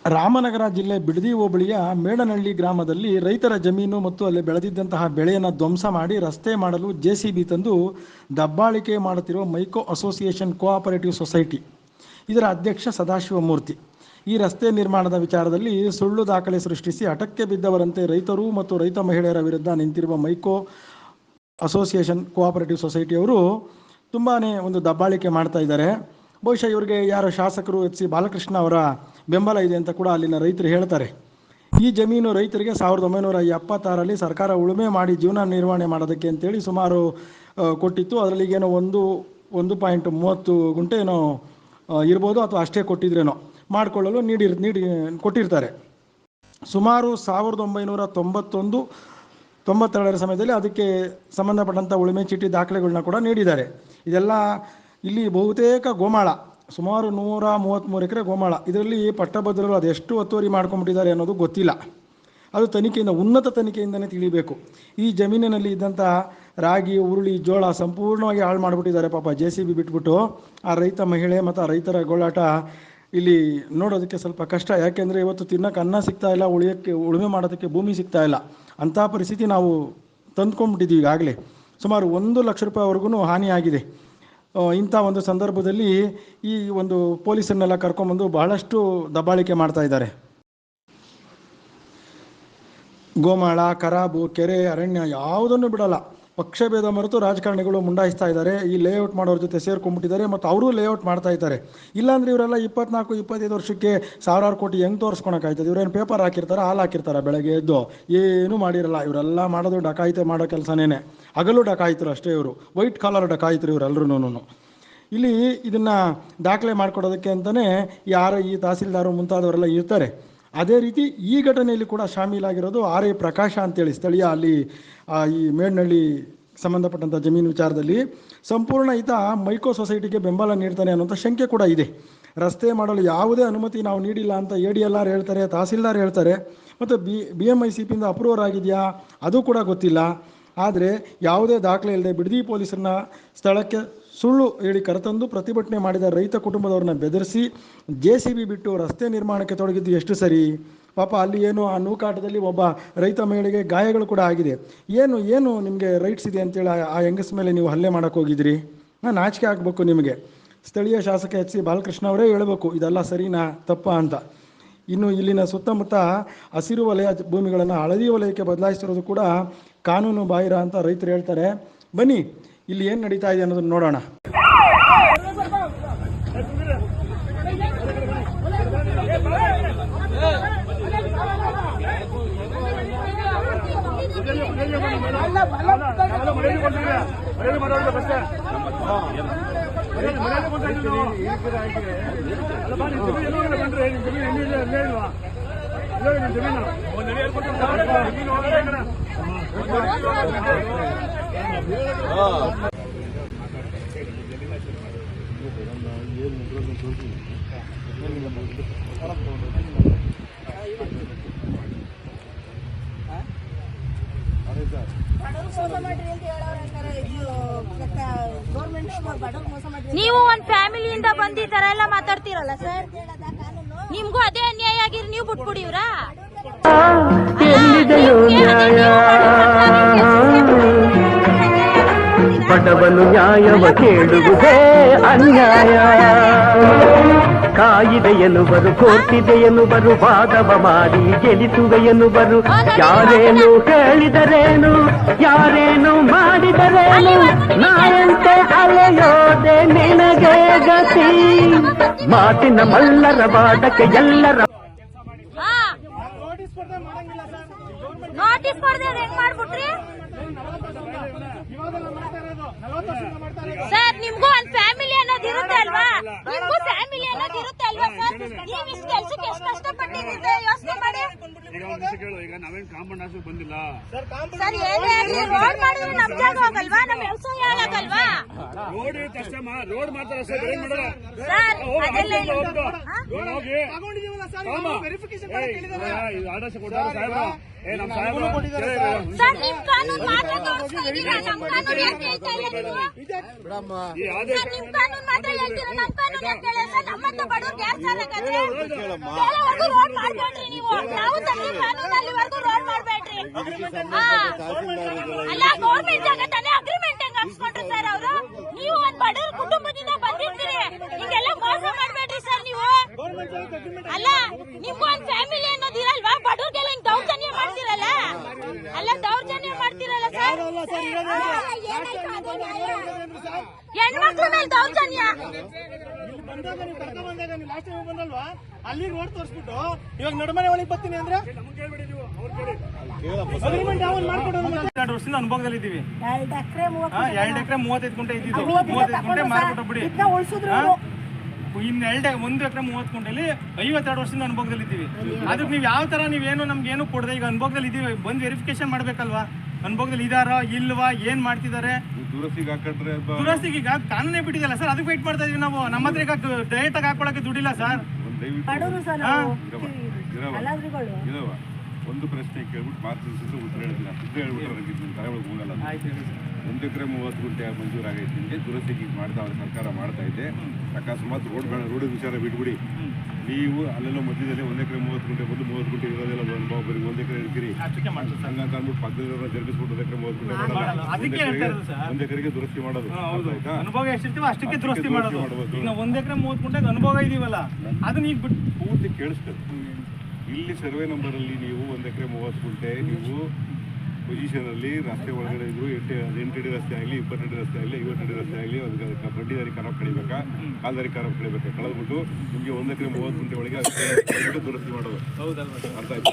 ರಾಮನಗರ ಜಿಲ್ಲೆ ಬಿಡದಿ ಹೋಬಳಿಯ ಮೇಡನಹಳ್ಳಿ ಗ್ರಾಮದಲ್ಲಿ ರೈತರ ಜಮೀನು ಮತ್ತು ಅಲ್ಲಿ ಬೆಳೆದಿದ್ದಂತಹ ಬೆಳೆಯನ್ನು ಧ್ವಂಸ ಮಾಡಿ ರಸ್ತೆ ಮಾಡಲು JCB ತಂದು ದಬ್ಬಾಳಿಕೆ ಮಾಡುತ್ತಿರುವ ಮೈಕೋ ಅಸೋಸಿಯೇಷನ್ ಕೋಆಪರೇಟಿವ್ ಸೊಸೈಟಿ ಇದರ ಅಧ್ಯಕ್ಷ ಸದಾಶಿವಮೂರ್ತಿ ಈ ರಸ್ತೆ ನಿರ್ಮಾಣದ ವಿಚಾರದಲ್ಲಿ ಸುಳ್ಳು ದಾಖಲೆ ಸೃಷ್ಟಿಸಿ ಹಠಕ್ಕೆ ಬಿದ್ದವರಂತೆ ರೈತರು ಮತ್ತು ರೈತ ಮಹಿಳೆಯರ ವಿರುದ್ಧ ನಿಂತಿರುವ ಮೈಕೋ ಅಸೋಸಿಯೇಷನ್ ಕೋಆಪರೇಟಿವ್ ಸೊಸೈಟಿಯವರು ತುಂಬಾ ಒಂದು ದಬ್ಬಾಳಿಕೆ ಮಾಡ್ತಾ ಇದ್ದಾರೆ. ಬಹುಶಃ ಇವರಿಗೆ ಯಾರೋ ಶಾಸಕರು HC ಬಾಲಕೃಷ್ಣ ಅವರ ಬೆಂಬಲ ಇದೆ ಅಂತ ಕೂಡ ಅಲ್ಲಿನ ರೈತರು ಹೇಳ್ತಾರೆ. ಈ ಜಮೀನು ರೈತರಿಗೆ 1976ರಲ್ಲಿ ಸರ್ಕಾರ ಉಳುಮೆ ಮಾಡಿ ಜೀವನ ನಿರ್ವಹಣೆ ಮಾಡೋದಕ್ಕೆ ಅಂತೇಳಿ ಸುಮಾರು ಕೊಟ್ಟಿತ್ತು. ಅದರಲ್ಲಿ ಏನೋ 1.30 ಗುಂಟೆ ಏನೋ ಇರ್ಬೋದು ಅಥವಾ ಅಷ್ಟೇ ಕೊಟ್ಟಿದ್ರೇನೋ ಮಾಡಿಕೊಳ್ಳಲು ಕೊಟ್ಟಿರ್ತಾರೆ. ಸುಮಾರು 1991-92ರ ಸಮಯದಲ್ಲಿ ಅದಕ್ಕೆ ಸಂಬಂಧಪಟ್ಟಂಥ ಉಳುಮೆ ಚೀಟಿ ದಾಖಲೆಗಳನ್ನ ಕೂಡ ನೀಡಿದ್ದಾರೆ. ಇದೆಲ್ಲ ಇಲ್ಲಿ ಬಹುತೇಕ ಗೋಮಾಳ, ಸುಮಾರು 133 ಎಕರೆ ಗೋಮಾಳ. ಇದರಲ್ಲಿ ಪಟ್ಟಭದ್ರರು ಅದೆಷ್ಟು ಒತ್ತುವರಿ ಮಾಡ್ಕೊಂಡ್ಬಿಟ್ಟಿದ್ದಾರೆ ಅನ್ನೋದು ಗೊತ್ತಿಲ್ಲ. ಅದು ಉನ್ನತ ತನಿಖೆಯಿಂದನೇ ತಿಳಿಬೇಕು. ಈ ಜಮೀನಿನಲ್ಲಿ ಇದ್ದಂಥ ರಾಗಿ, ಉರುಳಿ, ಜೋಳ ಸಂಪೂರ್ಣವಾಗಿ ಹಾಳು ಮಾಡಿಬಿಟ್ಟಿದ್ದಾರೆ ಪಾಪ JCB ಬಿಟ್ಬಿಟ್ಟು. ಆ ರೈತ ಮಹಿಳೆ ಮತ್ತು ಆ ರೈತರ ಗೋಳಾಟ ಇಲ್ಲಿ ನೋಡೋದಕ್ಕೆ ಸ್ವಲ್ಪ ಕಷ್ಟ. ಯಾಕೆಂದರೆ ಇವತ್ತು ತಿನ್ನೋಕೆ ಅನ್ನ ಸಿಗ್ತಾ ಇಲ್ಲ, ಉಳುಮೆ ಮಾಡೋದಕ್ಕೆ ಭೂಮಿ ಸಿಗ್ತಾ ಇಲ್ಲ. ಅಂಥ ಪರಿಸ್ಥಿತಿ ನಾವು ತಂದ್ಕೊಂಡ್ಬಿಟ್ಟಿದ್ದೀವಿ. ಈಗಾಗಲೇ ಸುಮಾರು 1 ಲಕ್ಷ ರೂಪಾಯಿವರೆಗೂ ಹಾನಿಯಾಗಿದೆ. ಇಂಥ ಒಂದು ಸಂದರ್ಭದಲ್ಲಿ ಈ ಒಂದು ಪೊಲೀಸನ್ನೆಲ್ಲ ಕರ್ಕೊಂಡ್ಬಂದು ಬಹಳಷ್ಟು ದಬ್ಬಾಳಿಕೆ ಮಾಡ್ತಾ ಇದ್ದಾರೆ. ಗೋಮಾಳ, ಖರಾಬು, ಕೆರೆ, ಅರಣ್ಯ ಯಾವುದನ್ನು ಬಿಡಲ್ಲ. ಪಕ್ಷಭೇದ ಮರೆತು ರಾಜಕಾರಣಿಗಳು ಮುಂಡಾಯಿಸ್ತಾ ಇದ್ದಾರೆ. ಈ ಲೇಔಟ್ ಮಾಡೋರ ಜೊತೆ ಸೇರ್ಕೊಂಡ್ಬಿಟ್ಟಿದ್ದಾರೆ ಮತ್ತು ಅವರು ಲೇಔಟ್ ಮಾಡ್ತಾ ಇದ್ದಾರೆ. ಇಲ್ಲಾಂದರೆ ಇವರೆಲ್ಲ 24-25 ವರ್ಷಕ್ಕೆ ಸಾವಿರಾರು ಕೋಟಿ ಹೆಂಗೆ ತೋರಿಸ್ಕೊಳಕ್ಕಾಯ್ತದೆ? ಇವರೇನು ಪೇಪರ್ ಹಾಕಿರ್ತಾರೆ, ಹಾಲು ಹಾಕಿರ್ತಾರೆ, ಬೆಳಗ್ಗೆ ಎದ್ದು ಏನೂ ಮಾಡಿರಲ್ಲ. ಇವರೆಲ್ಲ ಮಾಡೋದು ಡಕಾಯಿತೆ ಮಾಡೋ ಕೆಲಸನೇ. ಹಗಲು ಡಕಾಯಿತರು ಅಷ್ಟೇ ಇವರು, ವೈಟ್ ಕಾಲರ್ ಡಕಾಯಿತರು ಇವರೆಲ್ಲರೂ. ಇಲ್ಲಿ ಇದನ್ನು ದಾಖಲೆ ಮಾಡಿಕೊಡೋದಕ್ಕೆ ಅಂತಲೇ ಈ ತಹಸೀಲ್ದಾರು ಮುಂತಾದವರೆಲ್ಲ ಇರ್ತಾರೆ. ಅದೇ ರೀತಿ ಈ ಘಟನೆಯಲ್ಲಿ ಕೂಡ ಶಾಮೀಲಾಗಿರೋದು RA ಪ್ರಕಾಶ ಅಂತೇಳಿ ಸ್ಥಳೀಯ ಅಲ್ಲಿ ಈ ಮೇಡನಹಳ್ಳಿ ಸಂಬಂಧಪಟ್ಟಂಥ ಜಮೀನು ವಿಚಾರದಲ್ಲಿ ಸಂಪೂರ್ಣ ಈತ ಮೈಕೋ ಸೊಸೈಟಿಗೆ ಬೆಂಬಲ ನೀಡ್ತಾನೆ ಅನ್ನೋಂಥ ಶಂಕೆ ಕೂಡ ಇದೆ. ರಸ್ತೆ ಮಾಡಲು ಯಾವುದೇ ಅನುಮತಿ ನಾವು ನೀಡಿಲ್ಲ ಅಂತ ADLR ಹೇಳ್ತಾರೆ, ತಹಸೀಲ್ದಾರ್ ಹೇಳ್ತಾರೆ. ಮತ್ತು BMICPಯಿಂದ ಅಪ್ರೂವರ್ ಆಗಿದೆಯಾ ಅದು ಕೂಡ ಗೊತ್ತಿಲ್ಲ. ಆದರೆ ಯಾವುದೇ ದಾಖಲೆ ಇಲ್ಲದೆ ಬಿಡದಿ ಪೊಲೀಸರನ್ನ ಸ್ಥಳಕ್ಕೆ ಸುಳ್ಳು ಹೇಳಿ ಕರೆತಂದು ಪ್ರತಿಭಟನೆ ಮಾಡಿದ ರೈತ ಕುಟುಂಬದವ್ರನ್ನ ಬೆದರಿಸಿ JCB ಬಿಟ್ಟು ರಸ್ತೆ ನಿರ್ಮಾಣಕ್ಕೆ ತೊಡಗಿದ್ದು ಎಷ್ಟು ಸರಿ? ಪಾಪ ಅಲ್ಲಿ ಆ ನೂಕಾಟದಲ್ಲಿ ಒಬ್ಬ ರೈತ ಮಹಿಳೆಗೆ ಗಾಯಗಳು ಕೂಡ ಆಗಿದೆ. ಏನು ನಿಮಗೆ ರೈಟ್ಸ್ ಇದೆ ಅಂತೇಳಿ ಆ ಹೆಂಗಸ ಮೇಲೆ ನೀವು ಹಲ್ಲೆ ಮಾಡೋಕ್ಕೆ ಹೋಗಿದ್ರಿ? ನಾಚಿಕೆ ಆಗಬೇಕು ನಿಮಗೆ. ಸ್ಥಳೀಯ ಶಾಸಕ HC ಬಾಲಕೃಷ್ಣ ಅವರೇ ಹೇಳಬೇಕು ಇದೆಲ್ಲ ಸರಿನಾ ತಪ್ಪಾ ಅಂತ. ಇನ್ನು ಇಲ್ಲಿನ ಸುತ್ತಮುತ್ತ ಹಸಿರು ವಲಯ ಭೂಮಿಗಳನ್ನು ಹಳದಿ ವಲಯಕ್ಕೆ ಬದಲಾಯಿಸಿರೋದು ಕೂಡ ಕಾನೂನು ಬಾಹಿರ ಅಂತ ರೈತರು ಹೇಳ್ತಾರೆ. ಬನ್ನಿ ಇಲ್ಲಿ ಏನು ನಡೀತಾ ಇದೆ ಅನ್ನೋದನ್ನು ನೋಡೋಣ. ನೀವು ಒಂದ್ ಫ್ಯಾಮಿಲಿಯಿಂದ ಬಂದು ಈ ತರ ಎಲ್ಲ ಮಾತಾಡ್ತೀರಲ್ಲ ಸರ್, ನಿಮ್ಗೂ ಅದೇ ಅನ್ಯಾಯ ಆಗಿರಿ, ನೀವು ಬಿಟ್ಬಿಡಿವ್ರಾ? ಬಡವನು ನ್ಯಾಯವ ಕೇಳುವುದೇ ಅನ್ಯಾಯ. ಕಾಯಿದೆಯನ್ನುವರು, ಕೋರ್ಟಿದೆಯನ್ನುವರು, ವಾದವ ಮಾಡಿ ಗೆಲ್ಲಿಸುವೆಯನ್ನುವರು. ಯಾರೇನು ಹೇಳಿದರೇನು, ಯಾರೇನು ಮಾಡಿದರೇನು, ನಾಯಂತೆ ಅಲೆಯೋದೆ ನಿನಗೆ ಗತಿ. ಮಾತಿನ ಮಲ್ಲರ ವಾದಕ್ಕೆ ಎಲ್ಲರ ನೋಟಿಸ್ ಕೊಡದೆ ಹೆಂಗ್ ಮಾಡ್ಬಿಟ್ರಿ ಸರ್? ನಿಮ್ಗೂ ಒಂದ್ ಫ್ಯಾಮಿಲಿ ಅನ್ನೋದು ಇರುತ್ತೆ ಅಲ್ವಾ? ನಿಮ್ಗೂ ಫ್ಯಾಮಿಲಿ ಅನ್ನೋದು ಇರುತ್ತೆ ಅಲ್ವಾ ಸರ್? ನೀವು ಇಷ್ಟು ಕೆಲ್ಸಕ್ಕೆ ಎಷ್ಟು ಕಷ್ಟಪಟ್ಟಿದ್ದೀರಿ ಯೋಚನೆ ಮಾಡಿ. ಸರ್ ಏನೇ ಆಗ್ಲಿ ರೋಡ್ ಮಾಡಿದ್ರೆ ನಮ್ ಜಾಗ ಹೋಗಲ್ವಾ? ನಮ್ ವ್ಯವಸಾಯ ಆಗಲ್ವಾ ಸರ್? ಅದೆಲ್ಲ ಸರ್ ನಿಮ್ ಕಾನೂನು ಮಾತ್ರ ತೋರಿಸ್ತಾ ಇದ್ದೀರಾ, ನಮ್ ಕಾನೂನು ಯಾಕೆ ಹೇಳ್ತಾ ಇಲ್ಲ ನೀವು? ಸರ್ ನಿಮ್ ಕಾನೂನು ಮಾತ್ರ ಹೇಳ್ತೀರಾ, ನಮ್ ಕಾನೂನು ಯಾಕೆ ಹೇಳ ಸರ್? ನಮ್ಮಂತ ಬಡವ್ರಿಗೆ ಯಾರು ಸರ್ ಹಾಗಾದ್ರೆ? ಕೆಲವರೆಗೂ ರೋಡ್ ಮಾಡ್ಬೇಡ್ರಿ ನೀವು, ನಾವು ತಂದೆ ಕಾನೂನು ಅಲ್ಲಿವರೆಗೂ ರೋಡ್ ಮಾಡ್ಬೇಡ್ರಿ. ಅಲ್ಲ ಗೌರ್ಮೆಂಟ್ ಜಾಗ ತಾನೇ, ಅಗ್ರಿಮೆಂಟ್ ಹೆಂಗ್ ಹಾಕ್ಸ್ಕೊಂಡ್ರು ಸರ್ ಅವರು? ನೀವು ಒಂದ್ ಬಡವ್ರ ಕುಟುಂಬದಿಂದ ಬಂದಿರ್ತೀರಿ, ಹಿಂಗೆಲ್ಲ ಮೋಸ ಮಾಡ್ಬೇಡ್ರಿ ಸರ್ ನೀವು. ಅಲ್ಲ ನಿಮ್ಗೂ ಒಂದ್ ಫ್ಯಾಮಿಲಿ ಅನ್ನೋದಿರಲ್ವಾ? ಬಡವ್ರಿಗೆಲ್ಲ ಹಿಂಗ್ ದೌರ್ಜನ್ಯ ಮಾಡ್ತಿರಲ್ಲ, ಅಲ್ಲ ದೌರ್ಜನ್ಯ ಮಾಡ್ತಿರಲ್ಲ ಸರ್. ಹೆಣ್ಮಕ್ಳ ಮೇಲೆ ದೌರ್ಜನ್ಯ ಬಂದಲ್ವಾ ಅಲ್ಲಿ ರೋಡ್ ತೋರಿಸ್ಬಿಟ್ಟು ಇವಾಗ ನಡುಮನೆ ಒಳಗೆ ಬರ್ತೀನಿ ಅಂದ್ರೆ ಅಗ್ರಿಮೆಂಟ್ ಯಾವ ಮಾಡ್ಕೊಡೋದು? 2 ವರ್ಷದಿಂದ ಅನುಭವದಲ್ಲಿ ಇದ್ದೀವಿ. 2 ಎಕರೆ 35 ಗುಂಟೆ ಇದ್ದಿದ್ದು 35 ಗುಂಟೆ ಮಾರ್ಬಿಟ್ಟು ಬಿಡಿ. ಇನ್ನು 1 ಎಕರೆ 30 ಗುಂಟೆಲಿ 52 ವರ್ಷದಿಂದ ಅನುಭವದಲ್ಲಿ ಇದ್ದೀವಿ. ಅದಕ್ಕೆ ನೀವು ಯಾವ ತರ ನೀವೇನು ನಮ್ಗೆ ಏನು ಕೊಡದೆ ಈಗ ಅನುಭವದಲ್ಲಿ ಇದ್ದೀವಿ, ಬಂದು ವೆರಿಫಿಕೇಶನ್ ಮಾಡ್ಬೇಕಲ್ವಾ? ಅನುಭವದಲ್ಲಿ ಇದಾರೋ ಇಲ್ವಾ, ಏನ್ ಮಾಡ್ತಿದ್ದಾರೆ? ದುರಸ್ತಿಗೆ ಈಗ ಕಾನೂನೇ ಬಿಟ್ಟಿದಲ್ಲ ಸರ್, ಅದಕ್ಕೆ ವೇಟ್ ಮಾಡ್ತಾ ಇದೀವಿ ನಾವು. ನಮ್ಮ ಹತ್ರ ಈಗ ಡೈರೆಕ್ಟ್ ಆಗಿ ಹಾಕೊಳಕ್ಕೆ ದುಡ್ಡಿಲ್ಲ ಸರ್. ಒಂದು ಪ್ರಶ್ನೆ ಕೇಳ್ಬಿಟ್ಟು ಮಾರ್ಗದರ್ಶನ ಉತ್ತರ ಹೇಳ್ತೀನಿ. ಸುದ್ದಿ ಹೇಳ್ಬಿಟ್ಟು ತಲೆ ಒಳಗೆ ಹೋಗಲ್ಲ. 1 ಎಕರೆ 30 ಗುಂಟೆ ಮಂಜೂರಾಗೈತೆ ನಿಮಗೆ, ದುರಸ್ತಿಗೆ ಮಾಡ್ತಾ ಸರ್ಕಾರ ಮಾಡ್ತಾ ಇದೆ. ಅಕಸ್ಮಾತ್ ರೋಡ್ ವಿಚಾರ ಬಿಟ್ಬಿಡಿ, ನೀವು ಅಲ್ಲೆಲ್ಲ ಮಧ್ಯದಲ್ಲಿ 1 ಎಕರೆ 30 ಗುಂಟೆ ಬಂದು 30 ಗುಂಟೆ ಇರೋದೆಲ್ಲ ಬರೀ 1 ಎಕರೆ ಇರ್ತೀರಿ ಹಂಗಂತ ಅಂದ್ಬಿಟ್ಟು ಪಕ್ಕದಲ್ಲಿರೋ ಜರುಗಿಸ್ಬಿಟ್ಟು 1 ಎಕರೆ 30 ಗುಂಟೆ 1 ಎಕರೆಗೆ ದುರಸ್ತಿ ಮಾಡೋದು. ಅನುಭವ ಎಷ್ಟಿರ್ತೀವೋ ಅಷ್ಟಕ್ಕೆ ದುರಸ್ತಿ ಮಾಡೋದು. ಈಗ 1 ಎಕರೆ 30 ಗುಂಟೆಗೆ ಅನುಭವ ಇದೀವಲ್ಲ, ಅದನ್ನ ಈಗ ಬಿಟ್ಟು ಪೂರ್ತಿ ಕೇಳಿಸ್ತಾರೆ. ಇಲ್ಲಿ ಸರ್ವೆ ನಂಬರಲ್ಲಿ ನೀವು 1 ಎಕರೆ 30 ಗುಂಟೆ ನೀವು ಪೊಸಿಷನಲ್ಲಿ ರಸ್ತೆ ಒಳಗಡೆ ಇದ್ರು 8 ಅಡಿ ರಸ್ತೆ ಆಗಲಿ 20 ಅಡಿ ರಸ್ತೆ ಆಗಲಿ 50 ಅಡಿ ರಸ್ತೆ ಆಗಲಿ ಅದಕ್ಕೆ ಬಡ್ಡಿದಾರಿ ಖರಾಬ್ ಕಡಿಬೇಕಾ ಕಾಲ್ದಾರಿ ಖರಾಬ್ ಕಡಿಬೇಕಾ ಕಳೆದ್ಬಿಟ್ಟು ನಿಮಗೆ 1 ಎಕರೆ 30 ಗುಂಟೆ ಒಳಗೆ ದುರಸ್ತಿ ಮಾಡೋದು. ಅರ್ಥ ಆಯ್ತು?